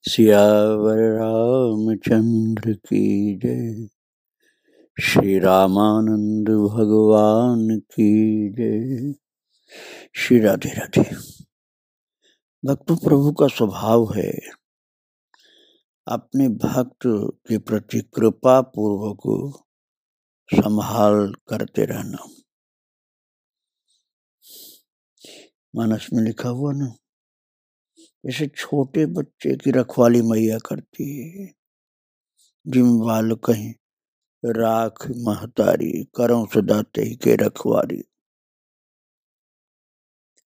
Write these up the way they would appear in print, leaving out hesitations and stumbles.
सियावर रामचंद्र की जय। श्री रामानंद भगवान की जय। श्री राधे राधे। भक्तों, प्रभु का स्वभाव है अपने भक्त के प्रति कृपा पूर्वक संभाल करते रहना। मानस में लिखा हुआ ना, जैसे छोटे बच्चे की रखवाली मैया करती है। जिम बाल कहीं राख महतारी, करौं सदा तेहि के रखवारी,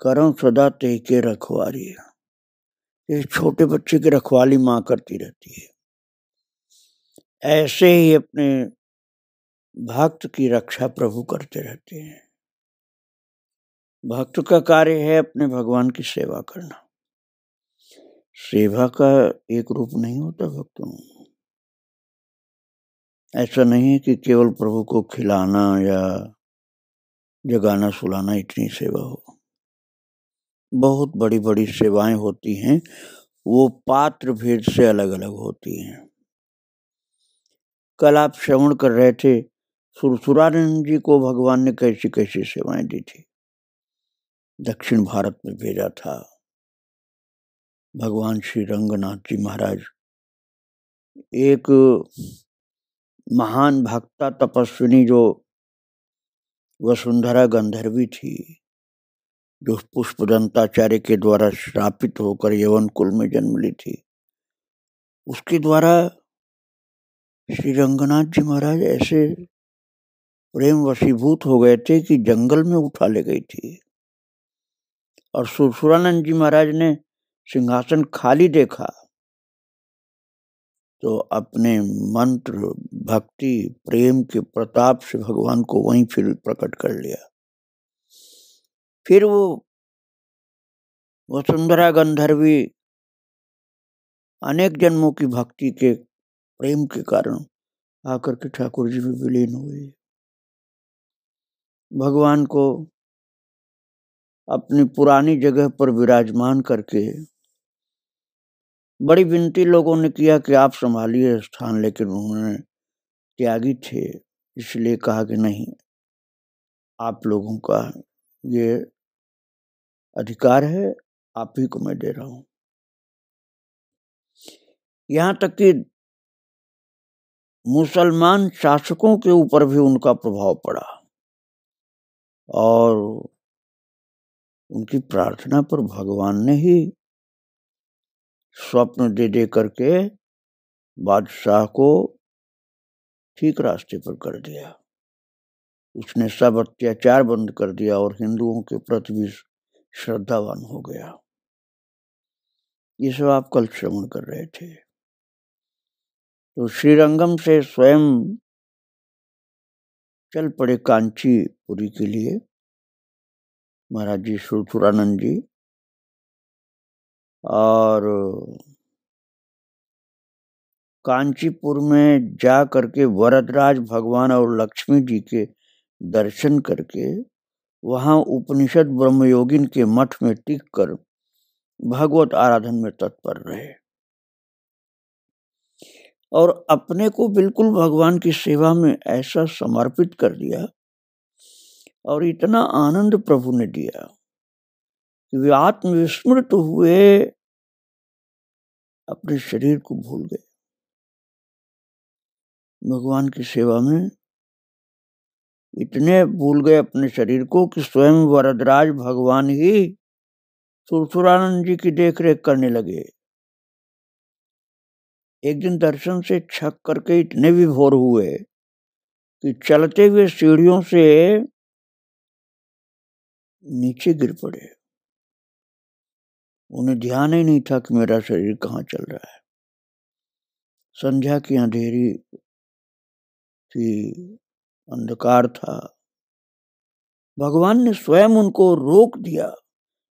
करौं सदा तेहि के रखवारी। ये छोटे बच्चे की रखवाली माँ करती रहती है। ऐसे ही अपने भक्त की रक्षा प्रभु करते रहते हैं। भक्त का कार्य है अपने भगवान की सेवा करना। सेवा का एक रूप नहीं होता भक्तों। ऐसा नहीं है कि केवल प्रभु को खिलाना या जगाना सुलाना इतनी सेवा हो। बहुत बड़ी बड़ी सेवाएं होती हैं, वो पात्र भेद से अलग अलग होती हैं। कल आप श्रवण कर रहे थे सुरसुरानंद जी को भगवान ने कैसी कैसी सेवाएं दी थी। दक्षिण भारत में भेजा था भगवान श्री रंगनाथ जी महाराज। एक महान भक्ता तपस्विनी जो वसुंधरा गंधर्वी थी, जो पुष्पदंताचार्य के द्वारा श्रापित होकर यवन कुल में जन्म ली थी, उसके द्वारा श्री रंगनाथ जी महाराज ऐसे प्रेम वशीभूत हो गए थे कि जंगल में उठा ले गई थी। और सुरसुरानंद जी महाराज ने सिंहासन खाली देखा तो अपने मंत्र भक्ति प्रेम के प्रताप से भगवान को वहीं फिर प्रकट कर लिया। फिर वो वसुंधरा गंधर्वी अनेक जन्मों की भक्ति के प्रेम के कारण आकर के ठाकुर जी में विलीन हुए। भगवान को अपनी पुरानी जगह पर विराजमान करके बड़ी विनती लोगों ने किया कि आप संभालिए स्थान, लेकिन उन्होंने त्यागी थे, इसलिए कहा कि नहीं, आप लोगों का ये अधिकार है, आप ही को मैं दे रहा हूं। यहां तक कि मुसलमान शासकों के ऊपर भी उनका प्रभाव पड़ा और उनकी प्रार्थना पर भगवान ने ही स्वप्न दे दे करके बादशाह को ठीक रास्ते पर कर दिया। उसने सब अत्याचार बंद कर दिया और हिंदुओं के प्रति भी श्रद्धावान हो गया। ये सब आप कल श्रवण कर रहे थे। तो श्रीरंगम से स्वयं चल पड़े कांचीपुरी के लिए महाराज जी सुरसुरानंद जी, और कांचीपुर में जा करके वरदराज भगवान और लक्ष्मी जी के दर्शन करके वहां उपनिषद ब्रह्मयोगिन के मठ में टिक कर भगवत आराधन में तत्पर रहे और अपने को बिल्कुल भगवान की सेवा में ऐसा समर्पित कर दिया और इतना आनंद प्रभु ने दिया कि वे आत्मविस्मृत हुए, अपने शरीर को भूल गए। भगवान की सेवा में इतने भूल गए अपने शरीर को कि स्वयं वरदराज भगवान ही सुरसुरानंद जी की देखरेख करने लगे। एक दिन दर्शन से छक करके इतने विभोर हुए कि चलते हुए सीढ़ियों से नीचे गिर पड़े। उन्हें ध्यान ही नहीं था कि मेरा शरीर कहाँ चल रहा है। संध्या की अंधेरी थी, अंधकार था। भगवान ने स्वयं उनको रोक दिया,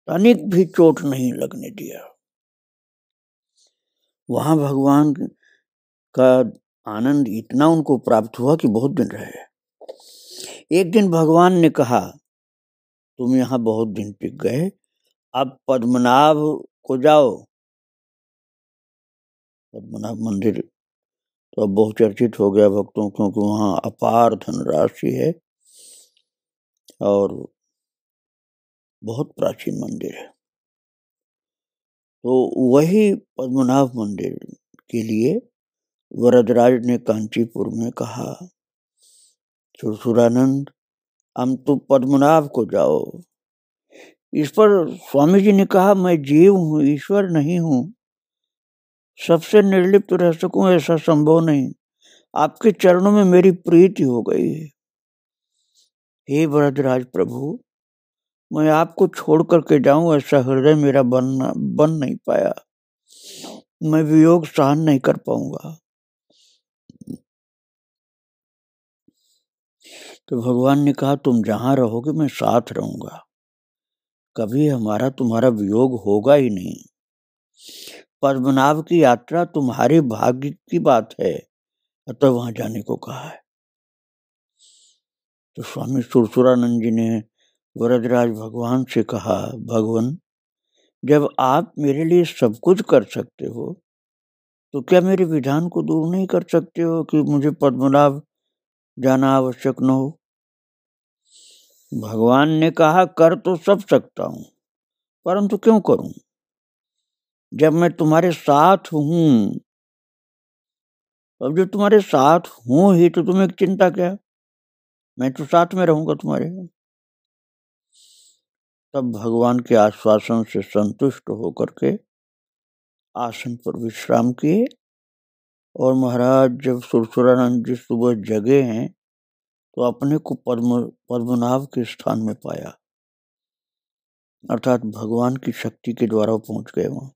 तनिक भी चोट नहीं लगने दिया। वहां भगवान का आनंद इतना उनको प्राप्त हुआ कि बहुत दिन रहे। एक दिन भगवान ने कहा, तुम यहाँ बहुत दिन टिक गए, अब पद्मनाभ को जाओ पद्मनाभ मंदिर तो अब बहुचर्चित हो गया भक्तों, क्योंकि वहाँ अपार धनराशि है और बहुत प्राचीन मंदिर है। तो वही पद्मनाभ मंदिर के लिए वरदराज ने कांचीपुर में कहा, सुरसुरानंद हम तो पद्मनाभ को जाओ। इस पर स्वामी जी ने कहा, मैं जीव हूँ, ईश्वर नहीं हूँ, सबसे निर्लिप्त रह सकूं ऐसा संभव नहीं। आपके चरणों में मेरी प्रीति हो गई है। हे वरदराज प्रभु, मैं आपको छोड़ करके जाऊं ऐसा हृदय मेरा बन नहीं पाया। मैं वियोग सहन नहीं कर पाऊंगा। तो भगवान ने कहा, तुम जहां रहोगे मैं साथ रहूंगा, कभी हमारा तुम्हारा वियोग होगा ही नहीं। पद्मनाभ की यात्रा तुम्हारे भाग्य की बात है, अतः वहां जाने को कहा है। तो स्वामी सुरसुरानंद जी ने वरदराज भगवान से कहा, भगवान जब आप मेरे लिए सब कुछ कर सकते हो तो क्या मेरे विधान को दूर नहीं कर सकते हो कि मुझे पद्मनाभ जाना आवश्यक न हो। भगवान ने कहा, कर तो सब सकता हूं, परंतु क्यों करूं जब मैं तुम्हारे साथ हूं। अब जब तुम्हारे साथ हूं ही तो तुम्हें चिंता क्या, मैं तो साथ में रहूंगा तुम्हारे। तब भगवान के आश्वासन से संतुष्ट होकर के आसन पर विश्राम किए। और महाराज जब सुरसुरानंद जी सुबह जगे हैं तो अपने को पद्मनाभ के स्थान में पाया, अर्थात भगवान की शक्ति के द्वारा पहुंच गए वहां।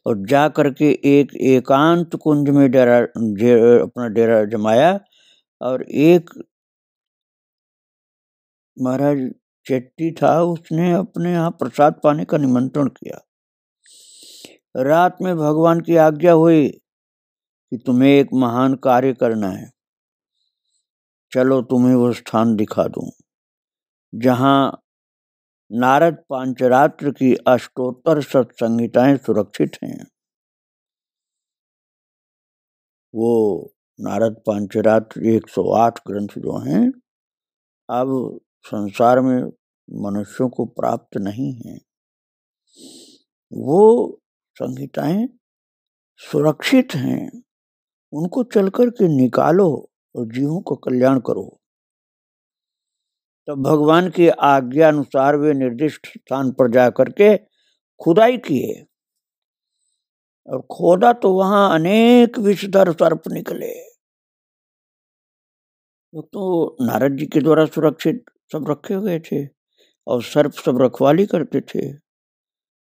और जा करके एक एकांत कुंज में अपना डेरा जमाया। और एक महाराज चेट्टी था, उसने अपने यहाँ प्रसाद पाने का निमंत्रण किया। रात में भगवान की आज्ञा हुई कि तुम्हें एक महान कार्य करना है, चलो तुम्हें वो स्थान दिखा दूं जहां नारद पांचरात्र की अष्टोत्तर सत्संहिताएं सुरक्षित हैं। वो नारद पांचरात्र 108 ग्रंथ जो हैं अब संसार में मनुष्यों को प्राप्त नहीं है। वो संहिताएं सुरक्षित हैं, उनको चल कर के निकालो और जीवों को कल्याण करो। तब भगवान की आज्ञा अनुसार वे निर्दिष्ट स्थान पर जाकर के खुदाई किए और खोदा तो वहां अनेक विषधर सर्प निकले। तो नारद जी के द्वारा सुरक्षित सब रखे हुए थे और सर्प सब रखवाली करते थे,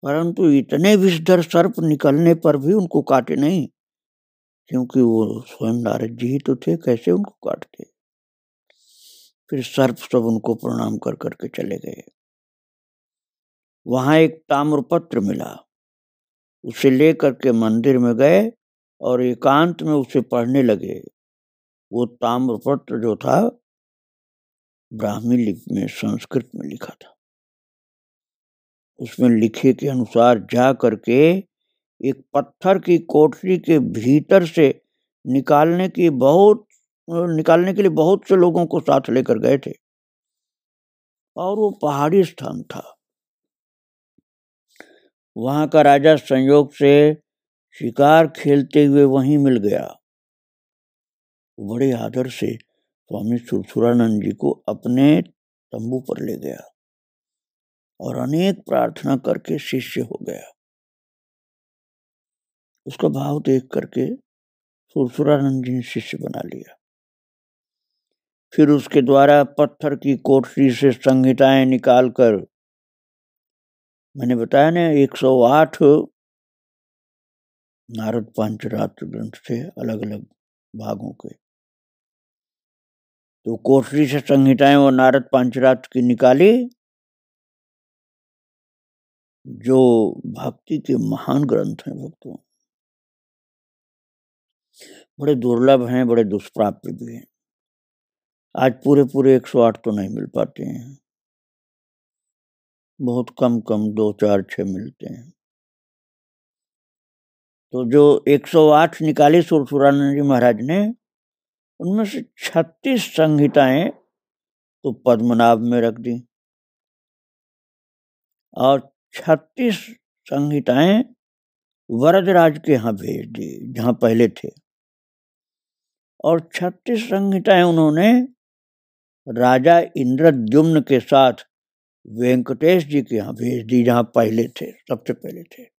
परंतु इतने विषधर सर्प निकलने पर भी उनको काटे नहीं, क्योंकि वो स्वयं नारद जी ही तो थे, कैसे उनको काटते। फिर सर्प सब उनको प्रणाम कर करके चले गए। वहां एक ताम्रपत्र मिला, उसे लेकर के मंदिर में गए और एकांत में उसे पढ़ने लगे। वो ताम्रपत्र जो था ब्राह्मी लिपि में संस्कृत में लिखा था। उसमें लिखे के अनुसार जा करके एक पत्थर की कोठरी के भीतर से निकालने के लिए बहुत से लोगों को साथ लेकर गए थे। और वो पहाड़ी स्थान था। वहां का राजा संयोग से शिकार खेलते हुए वहीं मिल गया। बड़े आदर से स्वामी सुरसुरानंद जी को अपने तंबू पर ले गया और अनेक प्रार्थना करके शिष्य हो गया। उसका भाव देख करके सुरसुरानंद जी ने शिष्य बना लिया। फिर उसके द्वारा पत्थर की कोठरी से संहिताएं निकालकर, मैंने बताया ना 108 नारद पांचरात्र ग्रंथ थे अलग अलग भागों के। तो कोठरी से संहिताएं और नारद पांचरात्र की निकाली, जो भक्ति के महान ग्रंथ हैं भक्तों, बड़े दुर्लभ हैं, बड़े दुष्प्राप्य भी हैं। आज पूरे 108 तो नहीं मिल पाते हैं, बहुत कम 2 4 6 मिलते हैं। तो जो 108 निकाली सुरसुरानंद जी महाराज ने, उनमें से 36 संहिताएं तो पद्मनाभ में रख दी और 36 संहिताएं वरदराज के यहाँ भेज दी जहां पहले थे, और 36 संहिताएं उन्होंने राजा इंद्रद्युम्न के साथ वेंकटेश जी के यहाँ भेज दी जहां पहले थे, सबसे पहले थे।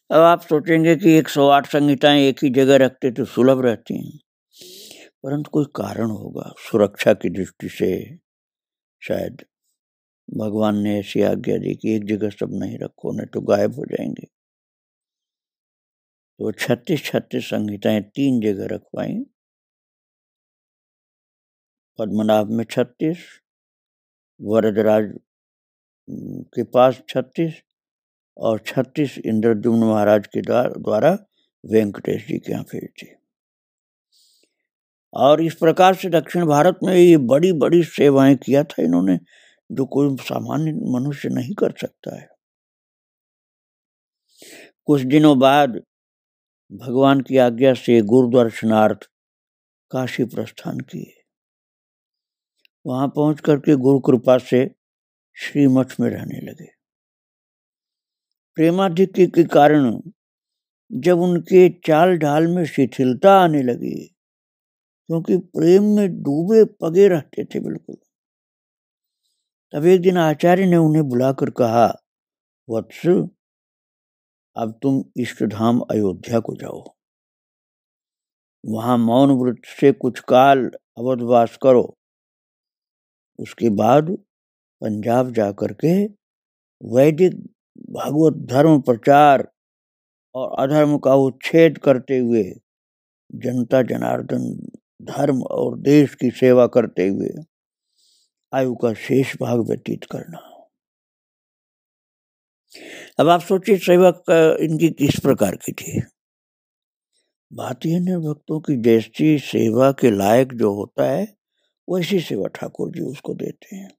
अब आप सोचेंगे कि 108 संहिताएं एक ही जगह रखते तो सुलभ रहती हैं, परंतु कोई कारण होगा, सुरक्षा की दृष्टि से शायद भगवान ने ऐसी आज्ञा दी कि एक जगह सब नहीं रखो, नहीं तो गायब हो जाएंगे। तो 36 संहिताएं 3 जगह रखवाई, पद्मनाभ में 36, वरदराज के पास 36 और 36 इंद्रद्युम्न महाराज के द्वारा वेंकटेश जी के यहाँ भेज दी। और इस प्रकार से दक्षिण भारत में ये बड़ी बड़ी सेवाएं किया था इन्होंने, जो कोई सामान्य मनुष्य नहीं कर सकता है। कुछ दिनों बाद भगवान की आज्ञा से गुरु दर्शनार्थ काशी प्रस्थान किए। वहां पहुंच करके गुरु कृपा से श्रीमठ में रहने लगे। प्रेमाधिक्य के कारण जब उनके चाल ढाल में शिथिलता आने लगी, क्योंकि प्रेम में डूबे पगे रहते थे बिल्कुल, तब एक दिन आचार्य ने उन्हें बुलाकर कहा, वत्स, अब तुम इष्ट धाम अयोध्या को जाओ, वहां मौन व्रत से कुछ काल अवधवास करो, उसके बाद पंजाब जाकर के वैदिक भगवत धर्म प्रचार और अधर्म का उच्छेद करते हुए जनता जनार्दन धर्म और देश की सेवा करते हुए आयु का शेष भाग व्यतीत करना। अब आप सोचिए सेवा इनकी किस प्रकार की थी। भारतीय भक्तों की जैसी सेवा के लायक जो होता है, वैसी सेवा ठाकुर जी उसको देते हैं।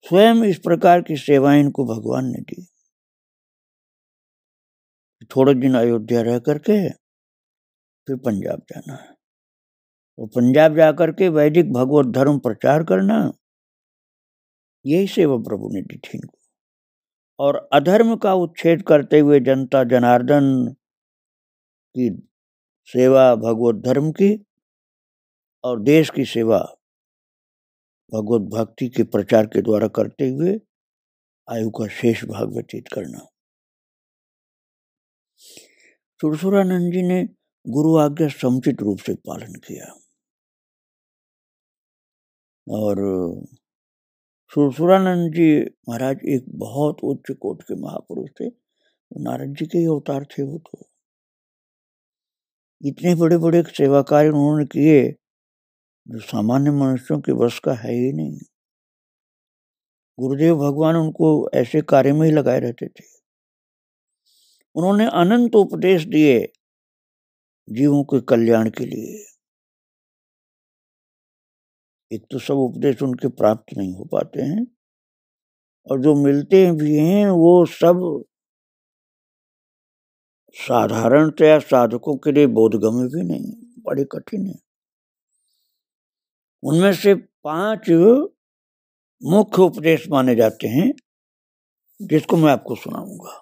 स्वयं इस प्रकार की सेवाएं इनको भगवान ने दी। थोड़े दिन अयोध्या रह करके फिर पंजाब जाना है, और पंजाब जाकर के वैदिक भगवत धर्म प्रचार करना, यही सेवा प्रभु ने दी थी इनको। और अधर्म का उच्छेद करते हुए जनता जनार्दन की सेवा भगवत धर्म की और देश की सेवा भगवत भक्ति के प्रचार के द्वारा करते हुए आयु का शेष भाग व्यतीत करना। सुरसुरानंद जी ने गुरु आज्ञा समुचित रूप से पालन किया, और सुरसुरानंद जी महाराज एक बहुत उच्च कोटि के महापुरुष थे। नारद जी के ही अवतार थे वो। तो इतने बड़े बड़े सेवा कार्य उन्होंने किए जो सामान्य मनुष्यों के बस का है ही नहीं। गुरुदेव भगवान उनको ऐसे कार्य में ही लगाए रहते थे। उन्होंने अनंत उपदेश दिए जीवों के कल्याण के लिए। एक तो सब उपदेश उनके प्राप्त नहीं हो पाते हैं, और जो मिलते भी हैं वो सब साधारणतया साधकों के लिए बोधगम्य भी नहीं, बड़े कठिन है। उनमें से 5 मुख्य उपदेश माने जाते हैं, जिसको मैं आपको सुनाऊंगा।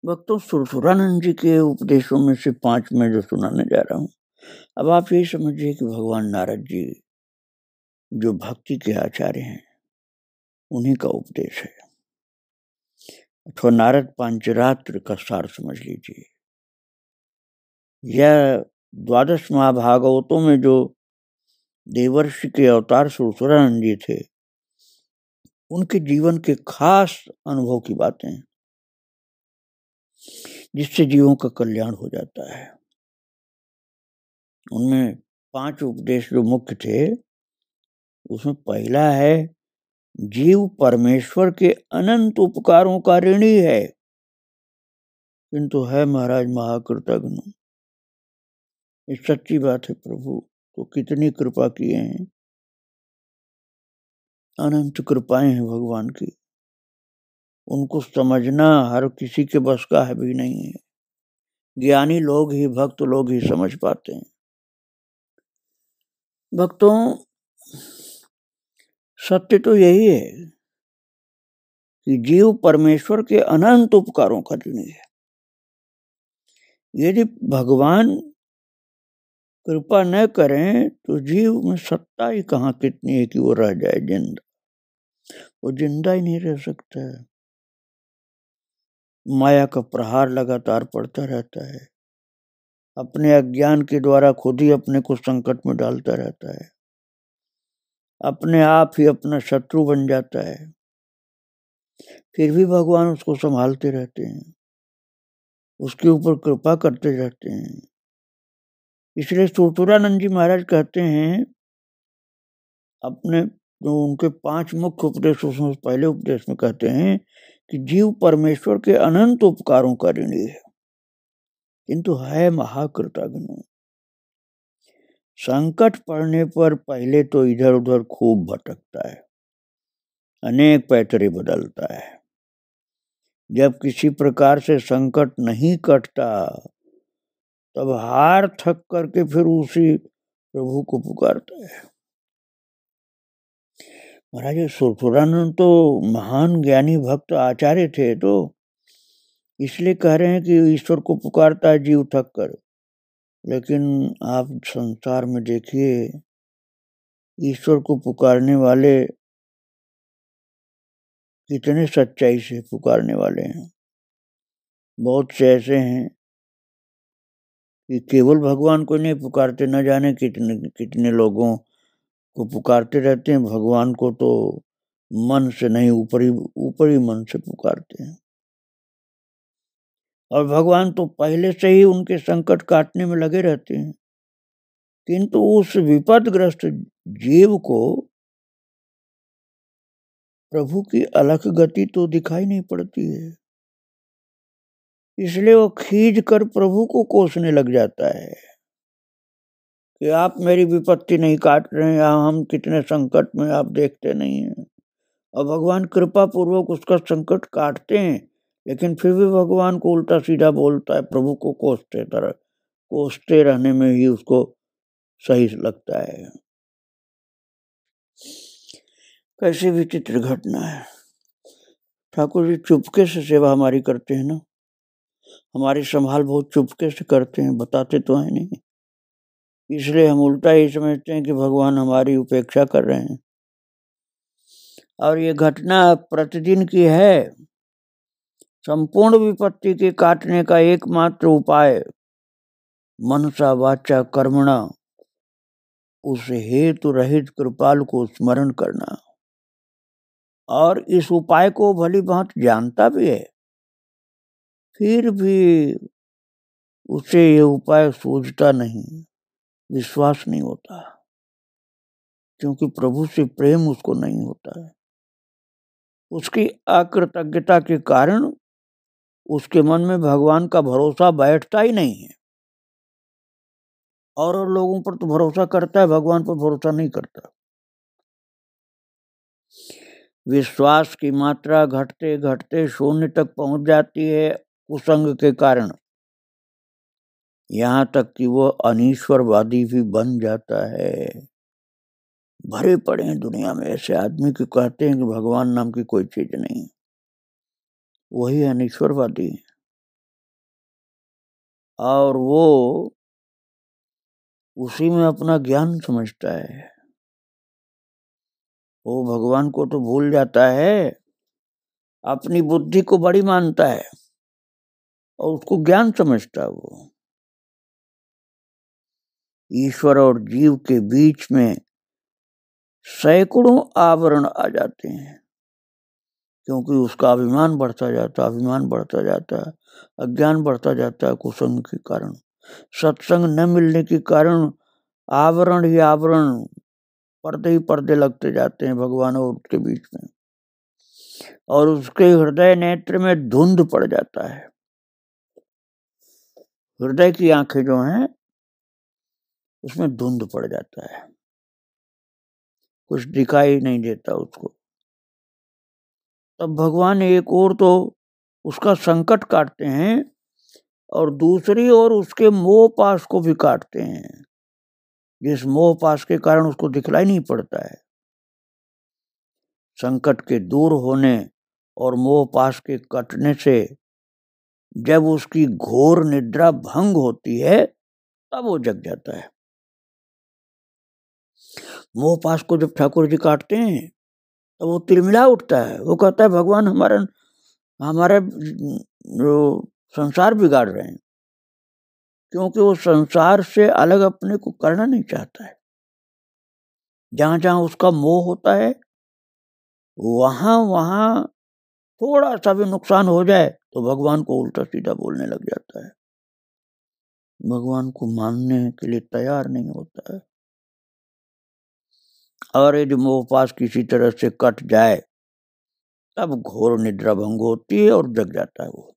भक्तों, सुरसुरानंद जी के उपदेशों में से 5 मैं जो सुनाने जा रहा हूं, अब आप यही समझिए कि भगवान नारद जी जो भक्ति के आचार्य हैं, उन्हीं का उपदेश है, अथवा नारद पांचरात्र का सार समझ लीजिए। यह 12 महाभागवतों में जो देवर्षि के अवतार सुरसुरानंद जी थे, उनके जीवन के खास अनुभव की बातें हैं, जिससे जीवों का कल्याण हो जाता है। उनमें 5 उपदेश जो मुख्य थे, उसमें पहला है, जीव परमेश्वर के अनंत उपकारों का ऋणी है, किंतु है महाराज महाकृतघ्न। ये सच्ची बात है, प्रभु तो कितनी कृपा किए हैं, अनंत कृपाएं हैं भगवान की। उनको समझना हर किसी के बस का है भी नहीं है। ज्ञानी लोग ही, भक्त लोग ही समझ पाते हैं। भक्तों, सत्य तो यही है कि जीव परमेश्वर के अनंत उपकारों का ऋणी है। यदि भगवान कृपा न करें तो जीव में सत्ता ही कहाँ कितनी है कि वो रह जाए जिंदा। वो जिंदा ही नहीं रह सकता है। माया का प्रहार लगातार पड़ता रहता है। अपने अज्ञान के द्वारा खुद ही अपने को संकट में डालता रहता है। अपने आप ही अपना शत्रु बन जाता है। फिर भी भगवान उसको संभालते रहते हैं, उसके ऊपर कृपा करते रहते हैं। इसलिए सूतुरानंद जी महाराज कहते हैं अपने जो उनके 5 मुख्य उपदेश, उसमें पहले उपदेश में कहते हैं कि जीव परमेश्वर के अनंत उपकारों का ऋणी है, किंतु है महाकृतघ्न। संकट पड़ने पर पहले तो इधर उधर खूब भटकता है, अनेक पैतरे बदलता है। जब किसी प्रकार से संकट नहीं कटता तब हार थक करके फिर उसी प्रभु को पुकारता है। महाराज सूतुरानंद तो महान ज्ञानी भक्त आचार्य थे, तो इसलिए कह रहे हैं कि ईश्वर को पुकारता है जीव थक कर। लेकिन आप संसार में देखिए, ईश्वर को पुकारने वाले कितने सच्चाई से पुकारने वाले हैं। बहुत से ऐसे हैं कि केवल भगवान को नहीं पुकारते, न जाने कितने कितने लोगों को पुकारते रहते हैं। भगवान को तो मन से नहीं, ऊपरी मन से पुकारते हैं। और भगवान तो पहले से ही उनके संकट काटने में लगे रहते हैं, किंतु उस विपदग्रस्त जीव को प्रभु की अलख गति तो दिखाई नहीं पड़ती है। इसलिए वो खींच कर प्रभु को कोसने लग जाता है कि आप मेरी विपत्ति नहीं काट रहे हैं, हम कितने संकट में, आप देखते नहीं हैं। और भगवान कृपा पूर्वक उसका संकट काटते हैं, लेकिन फिर भी भगवान को उल्टा सीधा बोलता है, प्रभु को कोसते रहने में ही उसको सही लगता है। कैसी विचित्र घटना है। ठाकुर जी चुपके से सेवा हमारी करते हैं ना, हमारी संभाल बहुत चुपके से करते हैं, बताते तो है नहीं। इसलिए हम उल्टा ही समझते हैं कि भगवान हमारी उपेक्षा कर रहे हैं। और ये घटना प्रतिदिन की है। संपूर्ण विपत्ति के काटने का एकमात्र उपाय मनसा वाचा कर्मणा, उस हेतु रहित कृपालु को स्मरण करना। और इस उपाय को भली भांति जानता भी है, फिर भी उसे ये उपाय सूझता नहीं, विश्वास नहीं होता, क्योंकि प्रभु से प्रेम उसको नहीं होता है। उसकी अकृतज्ञता के कारण उसके मन में भगवान का भरोसा बैठता ही नहीं है। और लोगों पर तो भरोसा करता है, भगवान पर भरोसा नहीं करता। विश्वास की मात्रा घटते घटते शून्य तक पहुंच जाती है कुसंग के कारण। यहाँ तक कि वो अनीश्वरवादी भी बन जाता है। भरे पड़े हैं दुनिया में ऐसे आदमी के कहते हैं कि भगवान नाम की कोई चीज नहीं, वही अनीश्वरवादी है। और वो उसी में अपना ज्ञान समझता है। वो भगवान को तो भूल जाता है, अपनी बुद्धि को बड़ी मानता है और उसको ज्ञान समझता है। वो ईश्वर और जीव के बीच में सैकड़ों आवरण आ जाते हैं, क्योंकि उसका अभिमान बढ़ता जाता है, अज्ञान बढ़ता जाता है कुसंग के कारण। सत्संग न मिलने के कारण आवरण ही आवरण, पर्दे ही पर्दे लगते जाते हैं भगवान और उसके बीच में, और उसके हृदय नेत्र में धुंध पड़ जाता है। हृदय की आंखें जो हैं उसमें धुंध पड़ जाता है, कुछ दिखाई नहीं देता उसको। तब भगवान एक ओर तो उसका संकट काटते हैं और दूसरी ओर उसके मोह पाश को भी काटते हैं, जिस मोह पाश के कारण उसको दिखलाई नहीं पड़ता है। संकट के दूर होने और मोह पाश के कटने से जब उसकी घोर निद्रा भंग होती है तब वो जग जाता है। मोह पाश को जब ठाकुर जी काटते हैं तो वो तिलमिला उठता है। वो कहता है भगवान हमारा संसार बिगाड़ रहे हैं, क्योंकि वो संसार से अलग अपने को करना नहीं चाहता है। जहां जहां उसका मोह होता है वहां वहां थोड़ा सा भी नुकसान हो जाए तो भगवान को उल्टा सीधा बोलने लग जाता है, भगवान को मानने के लिए तैयार नहीं होता है। और यदि मोह पाश किसी तरह से कट जाए तब घोर निद्रा भंग होती है और जग जाता है वो।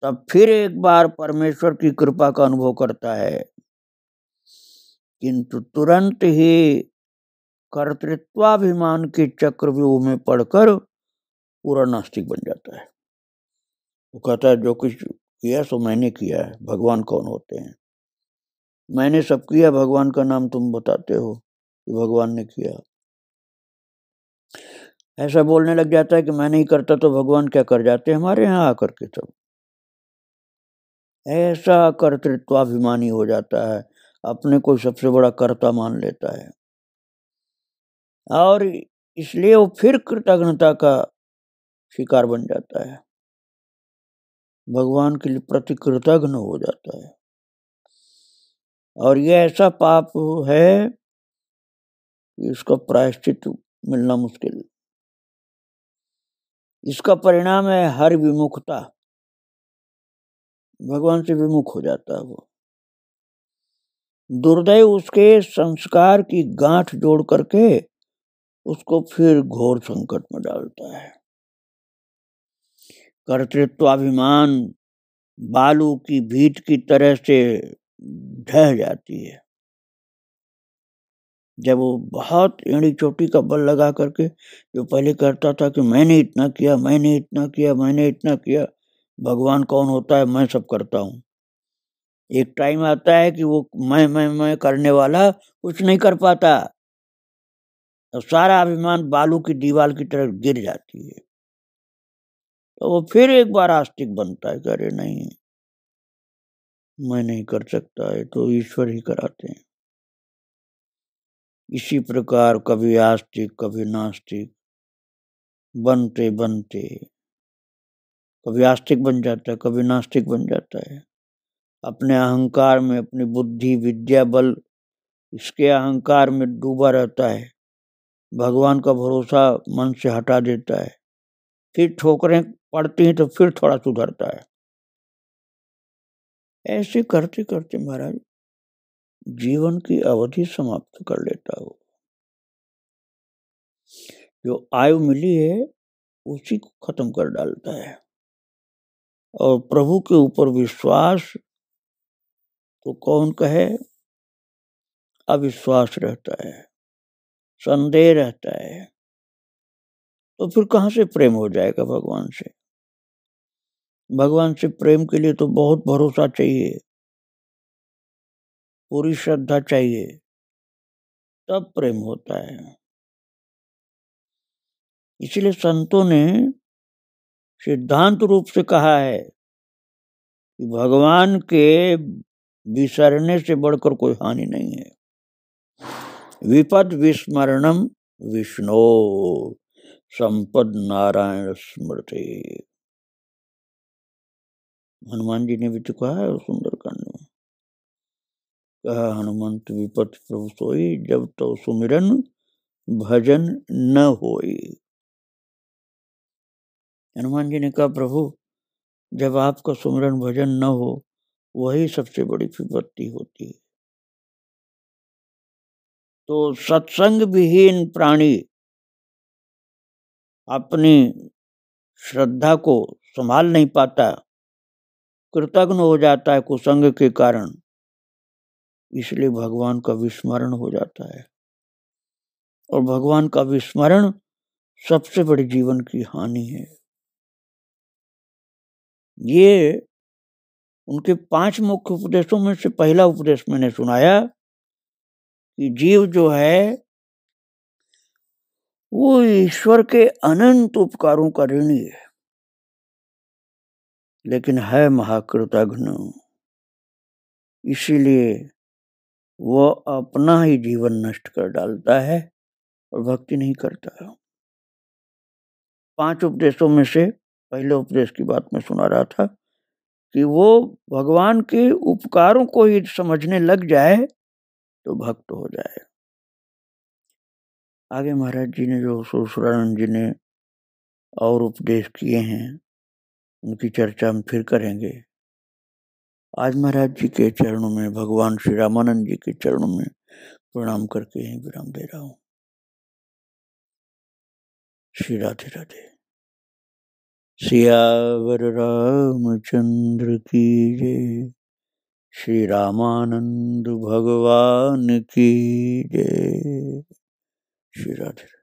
तब फिर एक बार परमेश्वर की कृपा का अनुभव करता है, किंतु तुरंत ही कर्तृत्वाभिमान के चक्रव्यूह में पड़कर पूरा नास्तिक बन जाता है। वो कहता है जो कुछ किया सो मैंने किया है, भगवान कौन होते हैं, मैंने सब किया, भगवान का नाम तुम बताते हो कि भगवान ने किया। ऐसा बोलने लग जाता है कि मैं नहीं करता तो भगवान क्या कर जाते हमारे यहाँ आकर के। सब ऐसा कर्तृत्वाभिमानी हो जाता है, अपने को सबसे बड़ा कर्ता मान लेता है और इसलिए वो फिर कृतज्ञता का शिकार बन जाता है, भगवान के प्रति कृतज्ञ हो जाता है। और ये ऐसा पाप है कि इसका प्रायश्चित मिलना मुश्किल। इसका परिणाम है हर विमुखता, भगवान से विमुख हो जाता है वो। दुर्दैव उसके संस्कार की गांठ जोड़ करके उसको फिर घोर संकट में डालता है। कर्तृत्वाभिमान बालू की भीत की तरह से ढह जाती है। जब वो बहुत एड़ी चोटी का बल लगा करके जो पहले करता था कि मैंने इतना किया, मैंने इतना किया, मैंने इतना किया, भगवान कौन होता है, मैं सब करता हूँ। एक टाइम आता है कि वो मैं करने वाला कुछ नहीं कर पाता, तो सारा अभिमान बालू की दीवार की तरफ गिर जाती है। तो वो फिर एक बार आस्तिक बनता है, अरे नहीं मैं नहीं कर सकता है, तो ईश्वर ही कराते हैं। इसी प्रकार कभी आस्तिक कभी नास्तिक बनते बनते कभी आस्तिक बन जाता है, कभी नास्तिक बन जाता है। अपने अहंकार में, अपनी बुद्धि विद्या बल, इसके अहंकार में डूबा रहता है, भगवान का भरोसा मन से हटा देता है। फिर ठोकरें पड़ती हैं तो फिर थोड़ा सुधरता है। ऐसे करते करते महाराज जीवन की अवधि समाप्त कर लेता हो। जो आयु मिली है उसी को खत्म कर डालता है। और प्रभु के ऊपर विश्वास तो कौन कहे, अविश्वास रहता है, संदेह रहता है, तो फिर कहां से प्रेम हो जाएगा भगवान से। भगवान से प्रेम के लिए तो बहुत भरोसा चाहिए, पूरी श्रद्धा चाहिए, तब प्रेम होता है। इसलिए संतों ने सिद्धांत रूप से कहा है कि भगवान के विसरने से बढ़कर कोई हानि नहीं है। विपद विस्मरणम विष्णु संपद नारायण स्मृति। हनुमान जी ने भी तो कहा है सुंदरकांड में, कहा हनुमंत विपत प्रभु सोई, जब तो सुमिरन भजन न होई। हनुमान जी ने कहा प्रभु जब आपका सुमिरन भजन न हो वही सबसे बड़ी विपत्ति होती है। तो सत्संग विहीन प्राणी अपनी श्रद्धा को संभाल नहीं पाता, कृतज्ञ हो जाता है कुसंग के कारण, इसलिए भगवान का विस्मरण हो जाता है। और भगवान का विस्मरण सबसे बड़ी जीवन की हानि है। ये उनके 5 मुख्य उपदेशों में से पहला उपदेश मैंने सुनाया कि जीव जो है वो ईश्वर के अनंत उपकारों का ऋणी है, लेकिन है महाकृतघ्न, इसीलिए वो अपना ही जीवन नष्ट कर डालता है और भक्ति नहीं करता। 5 उपदेशों में से पहले उपदेश की बात मैं सुना रहा था कि वो भगवान के उपकारों को ही समझने लग जाए तो भक्त हो जाए। आगे महाराज जी ने जो सुरानंद जी ने और उपदेश किए हैं उनकी चर्चा हम फिर करेंगे। आज महाराज जी के चरणों में, भगवान श्री रामानंद जी के चरणों में प्रणाम करके यहीं विराम दे रहा हूँ। श्री राधे राधे। सियावर रामचंद्र की जय। श्री रामानंद भगवान की जय। श्री राधे।